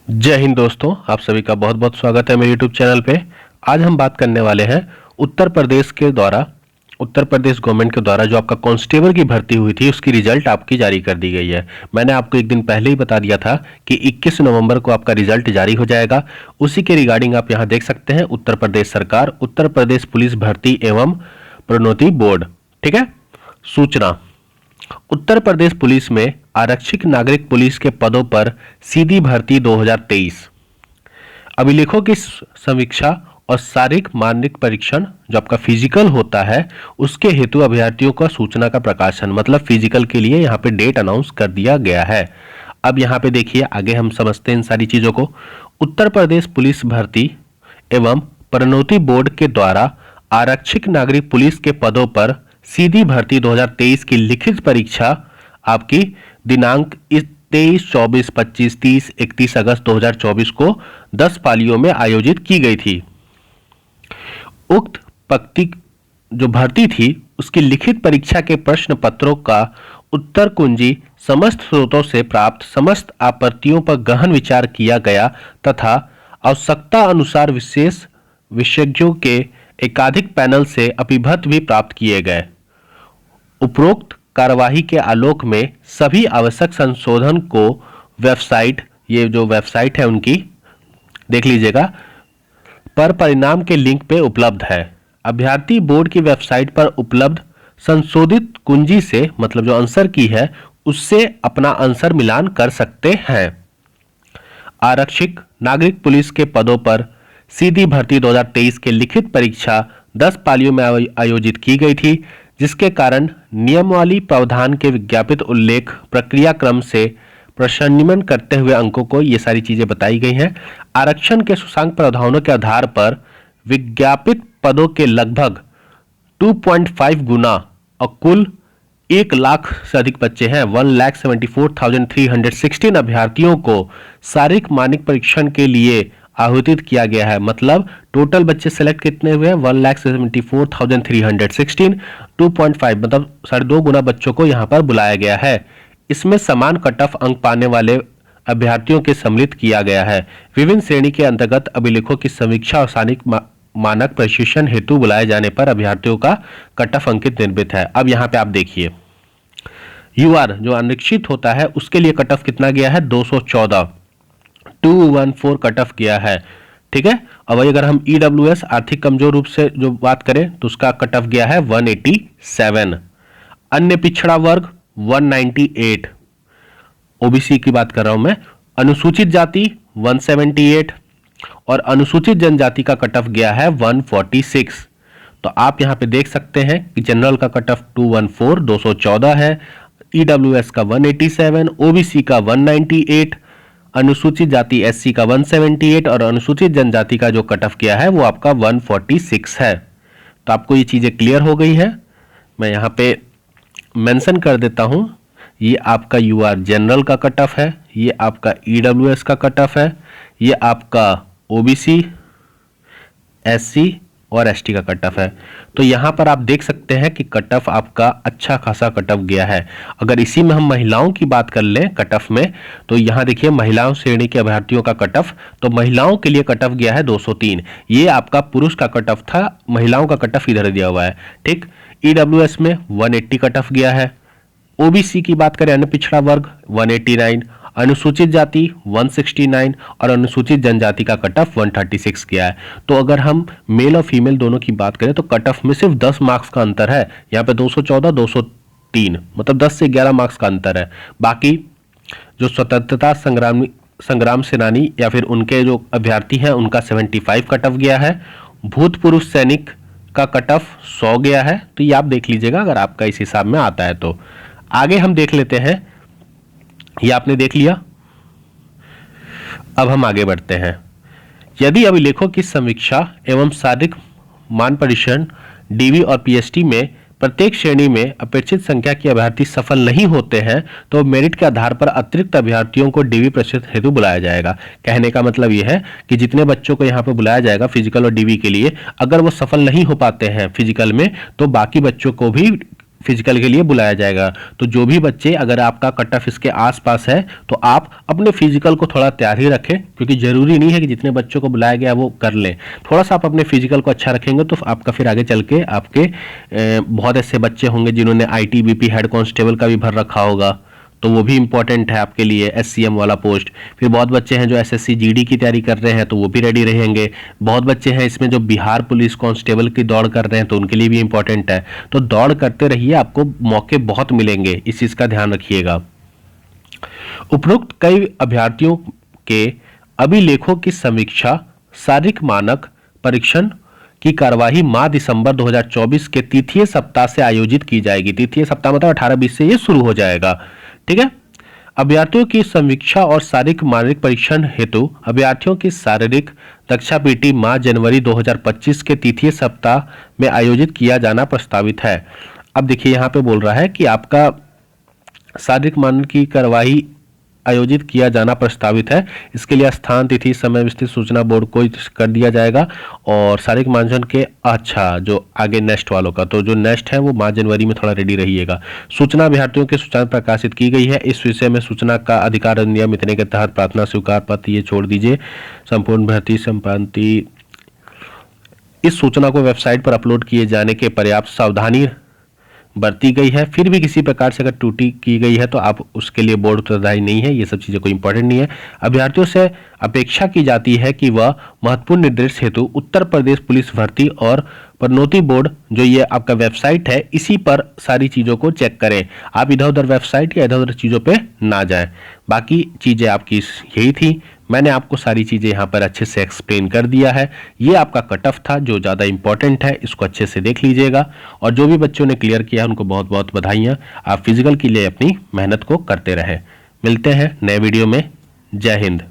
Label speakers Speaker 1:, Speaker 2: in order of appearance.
Speaker 1: जय हिंद दोस्तों, आप सभी का बहुत बहुत स्वागत है मेरे YouTube चैनल पे। आज हम बात करने वाले हैं उत्तर प्रदेश गवर्नमेंट के द्वारा जो आपका कांस्टेबल की भर्ती हुई थी उसकी रिजल्ट आपकी जारी कर दी गई है। मैंने आपको एक दिन पहले ही बता दिया था कि 21 नवंबर को आपका रिजल्ट जारी हो जाएगा। उसी के रिगार्डिंग आप यहाँ देख सकते हैं उत्तर प्रदेश सरकार, उत्तर प्रदेश पुलिस भर्ती एवं प्रोन्नति बोर्ड, ठीक है। सूचना: उत्तर प्रदेश पुलिस में आरक्षित नागरिक पुलिस के पदों पर सीधी भर्ती 2023। अभिलेखों की समीक्षा और शारीरिक मानसिक परीक्षण जो आपका फिजिकल होता है उसके हेतु अभ्यर्थियों का सूचना का प्रकाशन, मतलब फिजिकल के लिए यहाँ पे डेट अनाउंस कर दिया गया है। अब यहाँ पे देखिए, आगे हम समझते हैं इन सारी चीजों को। उत्तर प्रदेश पुलिस भर्ती एवं प्रोन्नति बोर्ड के द्वारा आरक्षित नागरिक पुलिस के पदों पर सीधी भर्ती 2023 की लिखित परीक्षा आपकी दिनांक 23, 24, 25, 30, 31 अगस्त 2024 को 10 पालियों में आयोजित की गई थी। उक्त पक्ति जो भर्ती थी उसकी लिखित परीक्षा के प्रश्न पत्रों का उत्तर कुंजी समस्त स्रोतों से प्राप्त समस्त आपत्तियों पर गहन विचार किया गया तथा आवश्यकता अनुसार विशेष विशेषज्ञों के एकाधिक पैनल से अभिमत भी प्राप्त किए गए। उपरोक्त कार्यवाही के आलोक में सभी आवश्यक संशोधन को वेबसाइट, ये जो वेबसाइट है उनकी देख लीजिएगा, पर परिणाम के लिंक पे उपलब्ध है। अभ्यर्थी बोर्ड की वेबसाइट पर उपलब्ध संशोधित कुंजी से, मतलब जो आंसर की है उससे अपना आंसर मिलान कर सकते हैं। आरक्षित नागरिक पुलिस के पदों पर सीधी भर्ती 2023 के लिखित परीक्षा 10 पालियों में आयोजित की गई थी, जिसके कारण नियमावली प्रावधान के विज्ञापित उल्लेख प्रक्रिया क्रम से प्रशंसनीय करते हुए अंकों को ये सारी चीजें बताई गई हैं। आरक्षण के सूचकांक प्रावधानों के आधार पर विज्ञापित पदों के लगभग 2.5 गुना और कुल 1 लाख से अधिक बच्चे हैं, 1,74,316 अभ्यर्थियों को शारीरिक मानसिक परीक्षण के लिए आहूतित किया गया है। मतलब टोटल बच्चे सेलेक्ट कितने हुए हैं? 1,74,316, 2.5 मतलब 2.5 गुना बच्चों को यहाँ पर बुलाया गया है। इसमें समान कट ऑफ अंक पाने वाले अभ्यर्थियों के सम्मिलित किया गया है। विभिन्न श्रेणी के अंतर्गत अभिलेखों की समीक्षा और शारीरिक मानक प्रशिक्षण हेतु बुलाए जाने पर अभ्यर्थियों का कट ऑफ अंकित निर्मित है। अब यहाँ पे आप देखिए, यूआर जो अनिश्चित होता है उसके लिए कट ऑफ कितना गया है? 214, 214 कट ऑफ किया है, ठीक है। अब वही अगर हम ईडब्ल्यूएस आर्थिक कमजोर रूप से जो बात करें तो उसका कट ऑफ गया है 187, अन्य पिछड़ा वर्ग 198, ओबीसी की बात कर रहा हूं मैं, अनुसूचित जाति 178 और अनुसूचित जनजाति का कट ऑफ गया है 146। तो आप यहां पे देख सकते हैं कि जनरल का कट ऑफ 214 214 है, ईडब्ल्यूएस का 187, ओबीसी का 198, अनुसूचित जाति एससी का 178 और अनुसूचित जनजाति का जो कट ऑफ किया है वो आपका 146 है। तो आपको ये चीजें क्लियर हो गई है। मैं यहाँ पे मेंशन कर देता हूँ, ये आपका यूआर जनरल का कट ऑफ है, ये आपका ईडब्ल्यूएस का कट ऑफ है, ये आपका ओबीसी, एससी और एसटी का कट ऑफ है। तो यहाँ पर आप देख सकते हैं कि कट ऑफ आपका अच्छा खासा कट ऑफ गया है। अगर इसी में हम महिलाओं की बात कर लें कट ऑफ में, तो यहाँ देखिए महिलाओं श्रेणी के अभ्यर्थियों का कट ऑफ, तो महिलाओं के लिए कट ऑफ गया है 203। ये आपका पुरुष का कट ऑफ था, महिलाओं का कट ऑफ इधर दिया हुआ है, ठीक। ईडब्ल्यूएस में 180 कट ऑफ गया है। ओबीसी की बात करें, अन्य पिछड़ा वर्ग 189, अनुसूचित जाति 169 और अनुसूचित जनजाति का कट ऑफ 136 किया है। तो अगर हम मेल और फीमेल दोनों की बात करें तो कट ऑफ में सिर्फ 10 मार्क्स का अंतर है। यहाँ पे 214 203 मतलब 10 से 11 मार्क्स का अंतर है। बाकी जो स्वतंत्रता संग्राम सेनानी या फिर उनके जो अभ्यर्थी हैं उनका 75 कट ऑफ गया है। भूतपूर्व सैनिक का कट ऑफ 100 गया है। तो ये आप देख लीजिएगा अगर आपका इस हिसाब में आता है तो। आगे हम देख लेते हैं, ये आपने देख लिया। अब हम आगे बढ़ते हैं। यदि अभिलेखों की समीक्षा एवं शारीरिक मान परीक्षण डीवी और पीएसटी में प्रत्येक श्रेणी में अपेक्षित संख्या के अभ्यर्थी सफल नहीं होते हैं तो मेरिट के आधार पर अतिरिक्त अभ्यर्थियों को डीवी प्रशिक्षण हेतु बुलाया जाएगा। कहने का मतलब यह है कि जितने बच्चों को यहाँ पर बुलाया जाएगा फिजिकल और डीवी के लिए, अगर वो सफल नहीं हो पाते हैं फिजिकल में तो बाकी बच्चों को भी फिजिकल के लिए बुलाया जाएगा। तो जो भी बच्चे, अगर आपका कट ऑफ इसके आसपास है तो आप अपने फिजिकल को थोड़ा तैयार ही रखें, क्योंकि जरूरी नहीं है कि जितने बच्चों को बुलाया गया वो कर लें। थोड़ा सा आप अपने फिजिकल को अच्छा रखेंगे तो आपका फिर आगे चल के आपके बहुत ऐसे बच्चे होंगे जिन्होंने आईटीबीपी हेड कांस्टेबल का भी भर रखा होगा, तो वो भी इंपॉर्टेंट है आपके लिए, एससीएम वाला पोस्ट। फिर बहुत बच्चे हैं जो एसएससी जीडी की तैयारी कर रहे हैं, तो वो भी रेडी रहेंगे। बहुत बच्चे हैं इसमें जो बिहार पुलिस कांस्टेबल की दौड़ कर रहे हैं, तो उनके लिए भी इंपॉर्टेंट है। तो दौड़ करते रहिए, आपको मौके बहुत मिलेंगे, इस चीज़ का ध्यान रखिएगा। उपरोक्त कई अभ्यर्थियों के अभिलेखों की समीक्षा शारीरिक मानक परीक्षण की कार्यवाही माह दिसंबर 2024 के तृतीय सप्ताह से आयोजित की जाएगी। तृतीय सप्ताह मतलब 18-20 से ये शुरू हो जाएगा, ठीक है। अभ्यर्थियों की समीक्षा और शारीरिक मानक परीक्षण हेतु अभ्यर्थियों की शारीरिक दक्षता पीटी माह जनवरी 2025 के तृतीय सप्ताह में आयोजित किया जाना प्रस्तावित है। अब देखिए यहाँ पे बोल रहा है कि आपका शारीरिक मानक की कार्यवाही आयोजित किया जाना प्रस्तावित है। इसके लिए स्थान, तिथि, समय विस्तृत सूचना बोर्ड को कर दिया जाएगा। और शारीरिक मानचन के जो आगे नेक्स्ट वालों का, तो जो नेक्स्ट है वो मार्च जनवरी में थोड़ा रेडी रहिएगा। सूचना अभ्यर्थियों के सूचना प्रकाशित की गई है। इस विषय में सूचना का अधिकार अधिनियम इतने के तहत प्रार्थना स्वीकार पत्र ये छोड़ दीजिए। संपूर्ण भर्ती संपादन इस सूचना को वेबसाइट पर अपलोड किए जाने के पर्याप्त सावधानी बरती गई है। फिर भी किसी प्रकार से अगर त्रुटि की गई है तो आप उसके लिए बोर्ड उत्तरदायी नहीं है। ये सब चीज़ें कोई इंपॉर्टेंट नहीं है। अभ्यर्थियों से अपेक्षा की जाती है कि वह महत्वपूर्ण निर्देश हेतु उत्तर प्रदेश पुलिस भर्ती और पदोन्नति बोर्ड, जो ये आपका वेबसाइट है, इसी पर सारी चीज़ों को चेक करें। आप इधर उधर वेबसाइट या इधर उधर चीज़ों पे ना जाएं। बाकी चीज़ें आपकी यही थी। मैंने आपको सारी चीज़ें यहाँ पर अच्छे से एक्सप्लेन कर दिया है। ये आपका कट ऑफ था जो ज़्यादा इंपॉर्टेंट है, इसको अच्छे से देख लीजिएगा। और जो भी बच्चों ने क्लियर किया उनको बहुत बहुत बधाइयाँ। आप फिजिकल के लिए अपनी मेहनत को करते रहें। मिलते हैं नए वीडियो में। जय हिंद।